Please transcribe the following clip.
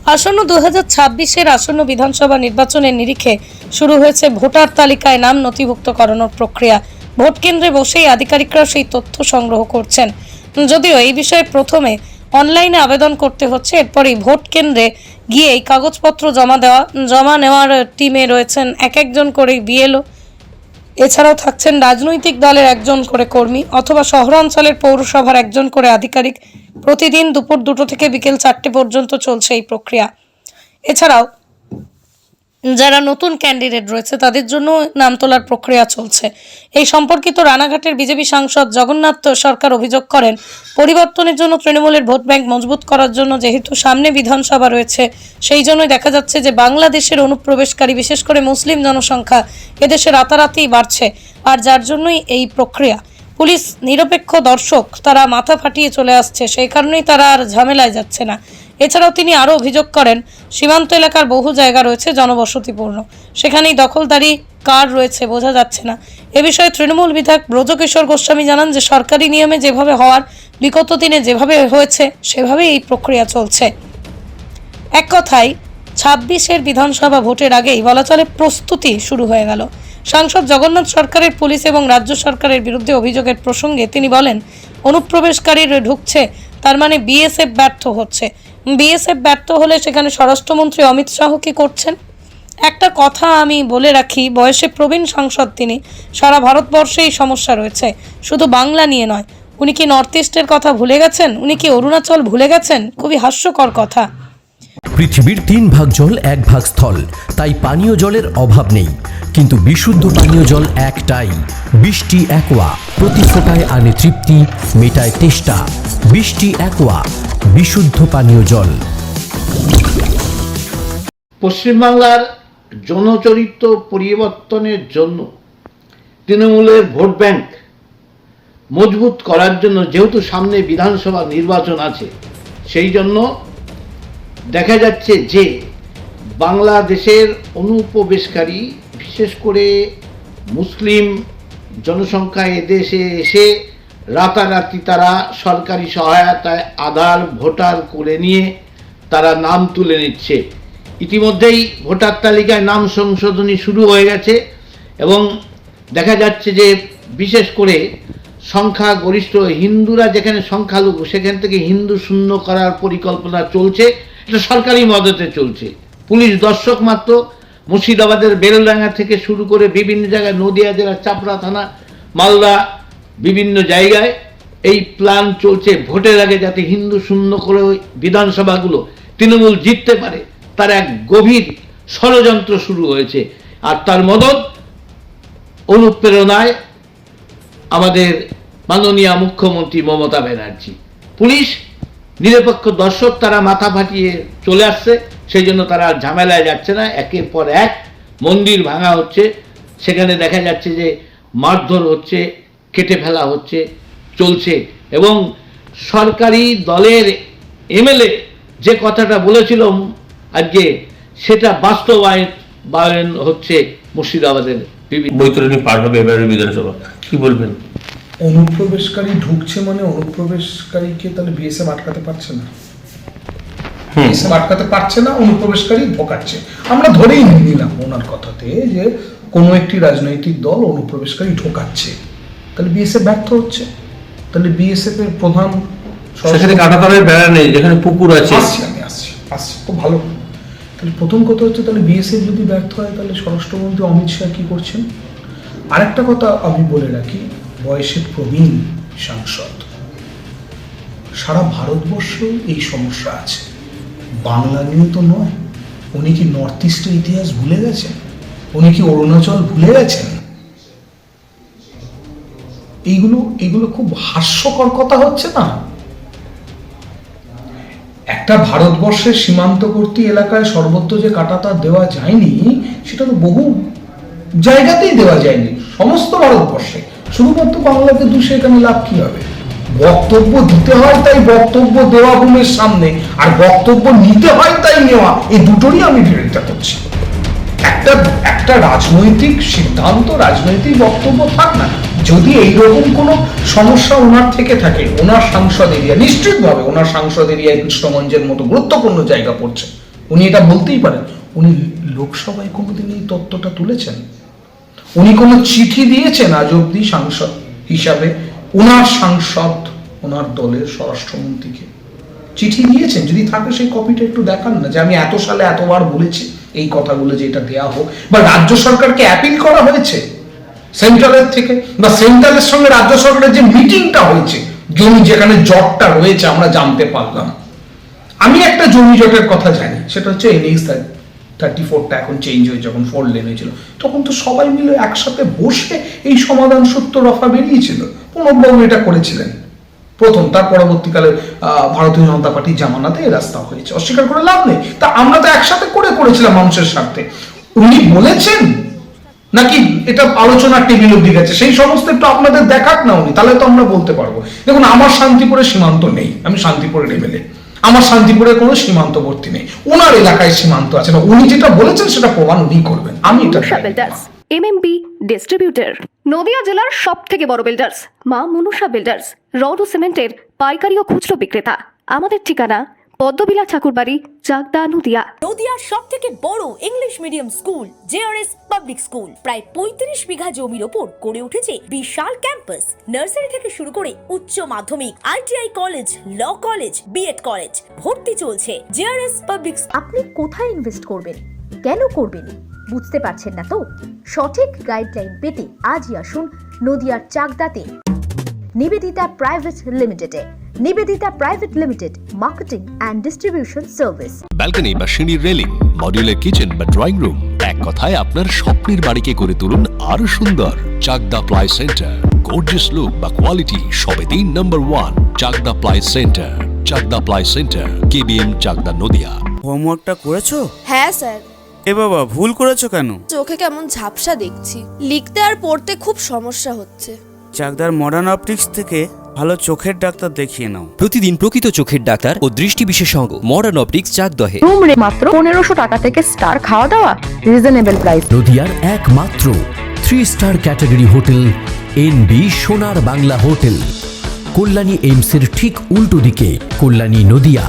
আসন্ন 2026-এর আসন্ন বিধানসভা নির্বাচনের নিরিখে শুরু হয়েছে ভোটার তালিকায় নাম নথিভুক্ত করানোর প্রক্রিয়া। ভোট কেন্দ্রে বসেই আধিকারিকরা সেই তথ্য সংগ্রহ করছেন। যদিও এই বিষয়ে প্রথমে অনলাইনে আবেদন করতে হচ্ছে, এরপরই ভোট কেন্দ্রে গিয়ে এই কাগজপত্র জমা নেওয়ার টিমে রয়েছেন একজন করে বিএলও। এছাড়াও থাকছেন রাজনৈতিক দলের একজন করে কর্মী অথবা শহরাঞ্চলের পৌরসভার একজন করে আধিকারিক। প্রতিদিন দুপুর 2টো থেকে বিকেল 4টে পর্যন্ত চলছে এই প্রক্রিয়া। এছাড়াও যারা নতুন ক্যান্ডিডেট রয়েছে তাদের জন্য নাম তোলার প্রক্রিয়া চলছে। এই সম্পর্কিত রানাঘাটের বিজেপি সাংসদ জগন্নাথ সরকার অভিযোগ করেন, পরিবর্তনের জন্য তৃণমূলের ভোট ব্যাংক মজবুত করার জন্য যেহেতু সামনে বিধানসভা রয়েছে, সেই জন্যই দেখা যাচ্ছে যে বাংলাদেশের অনুপ্রবেশকারী, বিশেষ করে মুসলিম জনসংখ্যা এদেশে রাতারাতি বাড়ছে, আর যার জন্যই এই প্রক্রিয়া। পুলিশ নিরপেক্ষ দর্শক, তারা মাথা ফাটিয়ে চলে আসছে, সেই কারণেই তারা আর ঝামেলায় যাচ্ছে না। এছাড়াও তিনি আরও অভিযোগ করেন, সীমান্ত এলাকার বহু জায়গা রয়েছে জনবসতিপূর্ণ, সেখানেই দখলদারি কার রয়েছে বোঝা যাচ্ছে না। এ বিষয়ে তৃণমূল বিধায়ক ব্রজকিশোর গোস্বামী জানান যে সরকারি নিয়মে যেভাবে হওয়ার, বিগত দিনে যেভাবে হয়েছে সেভাবেই এই প্রক্রিয়া চলছে। এক কথায় 26-এর বিধানসভা ভোটের আগেই বলা চলে প্রস্তুতি শুরু হয়ে গেল। সাংসদ জগন্নাথ সরকারের পুলিশ এবং রাজ্য সরকারের বিরুদ্ধে অভিযোগের প্রসঙ্গে তিনি বলেন, অনুপ্রবেশকারীরা ঢুকছে, তার মানে বিএসএফ ব্যর্থ হচ্ছে। বিএসএফ ব্যর্থ হলে সেখানে স্বরাষ্ট্রমন্ত্রী অমিত শাহ কি করছেন? একটা কথা আমি বলে রাখি, বয়সে প্রবীণ সাংসদ তিনি, সারা ভারতবর্ষেই সমস্যা রয়েছে, শুধু বাংলা নিয়ে নয়। উনি কি নর্থ ইস্টের কথা ভুলে গেছেন? উনি কি অরুণাচল ভুলে গেছেন? খুবই হাস্যকর কথা। পৃথিবীর 3 ভাগ জল 1 ভাগ স্থল, তাই পানীয় জলের অভাব নেই। কিন্তু বিশুদ্ধ পানীয় জল একটাই, বৃষ্টি অ্যাকোয়া। প্রতি ফোঁটায় আনে তৃপ্তি, মেটায় তেষ্টা। বৃষ্টি অ্যাকোয়া, বিশুদ্ধ পানীয় জল। পশ্চিমবাংলার জনচরিত্র পরিবর্তনের জন্য তৃণমূলের ভোট ব্যাংক মজবুত করার জন্য, যেহেতু সামনে বিধানসভা নির্বাচন আছে, সেই জন্য দেখা যাচ্ছে যে বাংলাদেশের অনুপ্রবেশকারী, বিশেষ করে মুসলিম জনসংখ্যা এদেশে এসে রাতারাতি তারা সরকারি সহায়তায় আধার ভোটার করে নিয়ে তারা নাম তুলে নিচ্ছে। ইতিমধ্যেই ভোটার তালিকায় নাম সংশোধনী শুরু হয়ে গেছে এবং দেখা যাচ্ছে যে বিশেষ করে সংখ্যাগরিষ্ঠ হিন্দুরা যেখানে সংখ্যালঘু, সেখান থেকে হিন্দু শূন্য করার পরিকল্পনা চলছে। এটা সরকারি মদতে চলছে। পুলিশ দর্শক মাত্র। মুর্শিদাবাদের বেলডাঙ্গা থেকে শুরু করে বিভিন্ন জায়গায়, নদিয়া জেলার চাপড়া থানা, মালদা, বিভিন্ন জায়গায় এই প্ল্যান চলছে ভোটের আগে যাতে হিন্দু শূন্য করে বিধানসভাগুলো তৃণমূল জিততে পারে, তার এক গভীর ষড়যন্ত্র শুরু হয়েছে। আর তার মদত অনুপ্রেরণায় আমাদের মাননীয় মুখ্যমন্ত্রী মমতা ব্যানার্জি। পুলিশ নিরপেক্ষ দর্শক, তারা মাথা ফাটিয়ে চলে আসছে, সেই জন্য তারা ঝামেলায় যাচ্ছে না। একের পর এক মন্দির ভাঙা হচ্ছে, সেখানে দেখা যাচ্ছে যে মারধর হচ্ছে, কেটে ফেলা হচ্ছে, চলছে। এবং সরকারি দলের এমএলএ যে কথাটা বলেছিল আজকে, সেটা বাস্তবায়ন হচ্ছে মুর্শিদাবাদের বৈতরণী পার হবে এবারের বিধানসভা। কি বলবেন? অনুপ্রবেশকারী ঢুকছে মানে অনুপ্রবেশকারীকে তাহলে বিএসএফ আটকাতে পারছে না, বিএসএফ আটকাতে পারছে না, অনুপ্রবেশকারী ঢোকাচ্ছে। আমরা ধরেই নিলাম ওনার কথাতে যে কোনো একটি রাজনৈতিক দল অনুপ্রবেশকারী ঢোকাচ্ছে, তাহলে বিএসএফ ব্যর্থ হচ্ছে। তাহলে বিএসএফ এর প্রধান, সেখানে কাঁটাতারের বেড়া নেই, যেখানে পুকুর আছে। আমি আসছি খুব ভালো। তাহলে প্রথম কথা হচ্ছে, তাহলে বিএসএফ যদি ব্যর্থ হয় তাহলে স্বরাষ্ট্রমন্ত্রী অমিত শাহ কি করছেন? আরেকটা কথা আমি বলে রাখি, বয়সে প্রবীণ সাংসদ, সারা ভারতবর্ষে এই সমস্যা আছে, বাংলা নিয়ে তো নয়। উনি কি নর্থ ইস্টের ইতিহাস ভুলে গেছেন? উনি কি অরুণাচল ভুলে গেছেন? এইগুলো খুব হাস্যকর কথা হচ্ছে না? একটা ভারতবর্ষের সীমান্তবর্তী এলাকায় সর্বত্র যে কাঁটাতার দেওয়া যায়নি, সেটা তো বহু জায়গাতেই দেওয়া যায়নি সমস্ত ভারতবর্ষে। শুধুমাত্র বাংলাকে দোষে এখানে লাভ কি হবে? বক্তব্য দিতে হয় তাই বক্তব্য দেওয়া ভূমির সামনে, আর বক্তব্য নিতে হয় তাই নেওয়া, এই দুটোরই আমি বিরোধিতা করছি। একটা রাজনৈতিক সিদ্ধান্ত, রাজনৈতিক বক্তব্য থাক না। যদি এইরকম কোনো সমস্যা ওনার থেকে থাকে, ওনার সাংসদ এরিয়া, নিশ্চিতভাবে ওনার সাংসদ এরিয়ায় কৃষ্ণগঞ্জের মতো গুরুত্বপূর্ণ জায়গা পড়ছে, উনি এটা বলতেই পারেন। উনি লোকসভায় কোনোদিন এই তত্ত্বটা তুলেছেন? উনি কোনো চিঠি দিয়েছেন আজ অব্দি সাংসদ হিসাবে? ওনার সাংসদ, ওনার দলের স্বরাষ্ট্রমন্ত্রীকে চিঠি দিয়েছেন? যদি থাকে সেই কপিটা একটু দেখান না, যে আমি এত সালে এতবার বলেছি এই কথাগুলো, যে এটা দেওয়া হোক। বা রাজ্য সরকারকে অ্যাপিল করা হয়েছে সেন্ট্রালের থেকে, বা সেন্ট্রালের সঙ্গে রাজ্য সরকারের যে মিটিংটা হয়েছে, জমি যেখানে জটটা রয়েছে আমরা জানতে পারলাম। আমি একটা জমি জটের কথা জানি, সেটা হচ্ছে NH 34টা এখন চেঞ্জ হয়ে যখন 4 লেন হয়েছিল, তখন তো সবাই মিলে একসাথে বসে এই সমাধান সূত্র রফা বেরিয়েছিল। প্রণববাবু এটা করেছিলেন প্রথম, তার পরবর্তীকালে ভারতীয় জনতা পার্টির জামানাতে এই রাস্তা হয়েছে, অস্বীকার করে লাভ নেই। তা আমরা তো একসাথে করেছিলাম মানুষের স্বার্থে। উনি বলেছেন নাকি এটা আলোচনার টেবিল অব্দি গেছে, সেই সমস্ত একটু আপনাদের দেখাক না উনি, তাহলে তো আমরা বলতে পারবো। দেখুন, আমার শান্তিপুরে সীমান্ত নেই, আমি শান্তিপুরে লেভেলে, আমার শান্তিপুরে কোনো সীমান্তবর্তী নেই, ওনার এলাকায় সীমান্ত আছে না। উনি যেটা বলেছেন সেটা প্রমাণ উনি করবেন, আমি এটা বিল্ডার্স MMB ডিস্ট্রিবিউটর, নদিয়া জেলার সব থেকে বড় বিল্ডার্স মা মনুষা বিল্ডার্স, রড ও সিমেন্টের পাইকারি ও খুচরো বিক্রেতা। আমাদের ঠিকানা পদ্মবিলা ঠাকুরবাড়ি, চাকদা, নদিয়া। নদিয়ার সব থেকে বড় English medium school JRS public school, প্রায় 35 বিঘা জমির ওপর গড়ে উঠেছে বিশাল ক্যাম্পাস। নার্সারি থেকে শুরু করে উচ্চ মাধ্যমিক, ITI college, law college, BEd college, ভর্তি চলছে। JRS পাবলিক। আপনি কোথায় ইনভেস্ট করবেন, কেন করবেন বুঝতে পারছেন না তো? সঠিক গাইডলাইন পেতে আজই আসুন নদিয়ার চাকদাতে নিবেদিতা প্রাইভেট লিমিটেডে। Nivedita private limited, marketing and distribution service. Balcony বা সিঁড়ির রেলিং, মডিউলার কিচেন বা ড্রয়িং রুম, এক কথায় আপনার স্বপ্নের বাড়িকে করে তুলুন আরো সুন্দর। Chakdaha ply centre, gorgeous look বা কোয়ালিটি সবে 3 number 1 Chakdaha ply centre. Chakdaha ply centre, KBM, Chakdaha, Nadia. হোমওয়ার্কটা করেছো? হ্যাঁ স্যার। এ বাবা, ভুল করেছো কেন? চোখে কেমন ঝাপসা দেখছি, লিখতে আর পড়তে খুব সমস্যা হচ্ছে। চাকদার মডার্ন অপটিক্স থেকে ভালো চোখের ডাক্তার দেখিয়ে নাও। প্রতিদিন প্রকৃত চোখের ডাক্তার ও দৃষ্টি বিশেষজ্ঞ মডার্ন অপটিক্স, চাকদহে। রুম রে মাত্র 1500 টাকা থেকে স্টার, খাওয়া দাওয়া রিজনেবল প্রাইস। নদিয়ার একমাত্র 3 স্টার ক্যাটাগরি হোটেল NB সোনার বাংলা হোটেল, কল্যাণী এইমসের ঠিক উল্টো দিকে, কল্যাণী, নদিয়া।